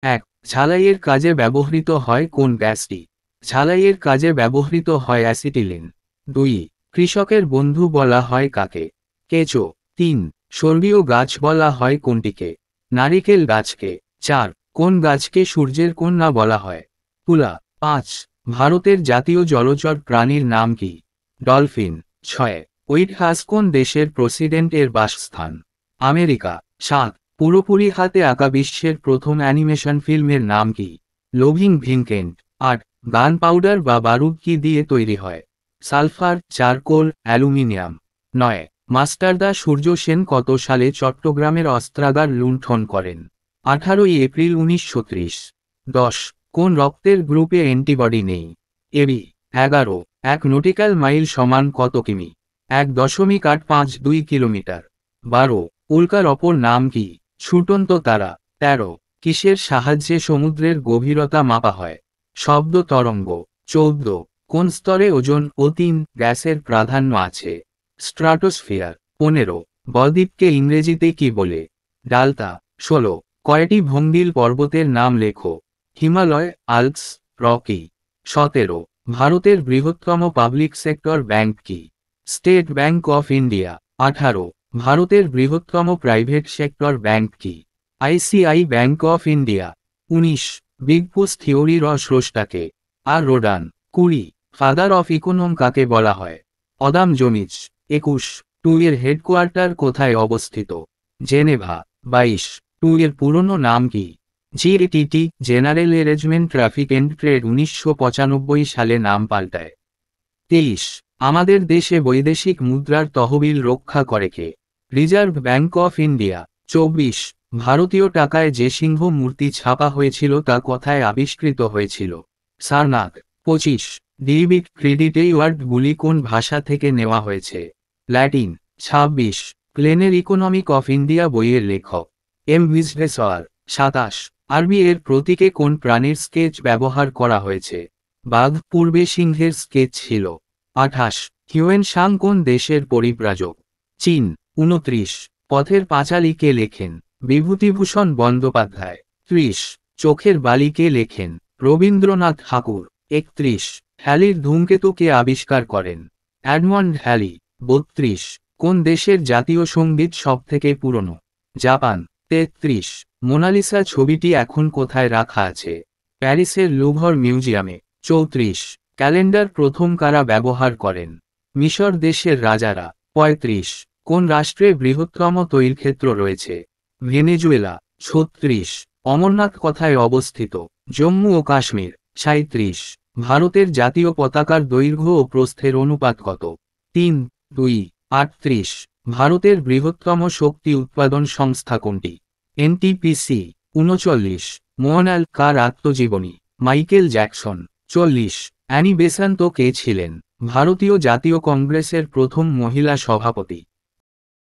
এক, ঝালাইয়ের কাজে ব্যবহৃত হয় কোন গ্যাসটি? ঝালাইয়ের কাজে ব্যবহৃত হয় অ্যাসিটিলিন। 2, কৃষকের বন্ধু বলা হয় কাকে? কেঁচো। 3, স্বর্গীয় গাছ বলা হয় কোনটিকে? নারিকেল গাছকে। 4, কোন গাছকে সূর্যের কন্যা বলা হয়? তুলা। 5, ভারতের জাতীয় জলচর প্রাণীর নাম কি? ডলফিন। 6, হোয়াইট হাউস কোন দেশের প্রেসিডেন্টের বাসস্থান? আমেরিকা। 7, পুরোপুরি হাতে আঁকা বিশ্বের প্রথম অ্যানিমেশন ফিল্মের নাম কি? লোভিং ভিনকেন্ট। 8, গান পাউডার বা বারুদ কি দিয়ে তৈরি হয়? Sulphur, charcoal, aluminium. 9, মাস্টারদা সূর্য সেন কত সালে চট্টগ্রামের অস্ত্রাগার লুণ্ঠন করেন? 18 এপ্রিল 1930। 10, কোন রক্তের গ্রুপে অ্যান্টিবডি নেই? এবি। 11, 1 নটিক্যাল মাইল সমান কত কিমি? 1.852 কিলোমিটার। 12, উল্কার অপর নাম কি? ছুটন্ত তারা। 13, কিসের সাহায্যে সমুদ্রের গভীরতা মাপা হয়? শব্দ তরঙ্গ। 14, কোন স্তরে ওজোন ও 3 গ্যাসের প্রাধান্য আছে? স্ট্রাটোস্ফিয়ার। 15, বদ্বীপকে ইংরেজিতে কি বলে? ডালতা। 16, কয়টি ভঙ্গিল পর্বতের নাম লেখো? Himalaya, Alps, Rocky. 17, ভারতের বৃহত্তম পাবলিক সেক্টর ব্যাংক কি? State Bank of India. 18, ভারতের বৃহত্তম প্রাইভেট সেক্টর ব্যাংক কি? ICI bank of India. 19, big push থিওরির স্রষ্টাকে? আর রোডান। 20, ফাদার অফ ইকোনম কাকে বলা হয়? অদাম জমিজ। 21, 2 এর হেডকোয়ার্টার কোথায় অবস্থিত? জেনেভা। 22, 2 এর পুরনো নাম কি? GATT, general arrangement traffic and trade 1995 সালে নাম পাল্টায়। 23, আমাদের দেশে বৈদেশিক মুদ্রার তহবিল রক্ষা করে কে? Reserve Bank of India. 24, ভারতীয় টাকায় যে সিংহ মূর্তি ছাপা হয়েছিল তা কোথায় আবিষ্কৃত হয়েছিল? সারনাথ। 25, ডেবিট ক্রেডিট এই ওয়ার্ডগুলি কোন ভাষা থেকে নেওয়া হয়েছে? ল্যাটিন। 26, প্লেনের ইকোনমিক অফ ইন্ডিয়া বইয়ের লেখক? এম ভিসভেসওয়ার। 27, আরবি এর প্রতীকে কোন প্রাণীর স্কেচ ব্যবহার করা হয়েছে? বাঘ, পূর্বে সিংহের স্কেচ ছিল। 28, হিউয়েন সাং কোন দেশের পরিব্রাজক? চীন। 29, পথের পাঁচালী কে লেখেন? বিভূতিভূষণ বন্দ্যোপাধ্যায়। 30, চোখের বালি কে লেখেন? রবীন্দ্রনাথ ঠাকুর। 31, হ্যালির ধূমকেতু কে আবিষ্কার করেন? Edmund Hailey. 32, কোন দেশের জাতীয় সঙ্গীত সবথেকে পুরনো? জাপান। 33, মোনালিসা ছবিটি এখন কোথায় রাখা আছে? প্যারিসের লুভর মিউজিয়ামে। 34, ক্যালেন্ডার প্রথম কারা ব্যবহার করেন? মিশর দেশের রাজারা। 35, কোন রাষ্ট্রে বৃহত্তম তৈলক্ষেত্র রয়েছে? ভেনেজুয়েলা। 36, অমরনাথ কোথায় অবস্থিত? জম্মু ও কাশ্মীর। 37, ভারতের জাতীয় পতাকার দৈর্ঘ্য ও প্রস্থের অনুপাত কত? 3, 2, 38, ভারতের বৃহত্তম শক্তি উৎপাদন সংস্থা কোনটি? এনটিপিসি। 39, মোহনলাল কার আত্মজীবনী? Michael Jackson. 40, অ্যানি বেসান্ত কে ছিলেন ভারতীয় জাতীয় কংগ্রেসের প্রথম মহিলা সভাপতি?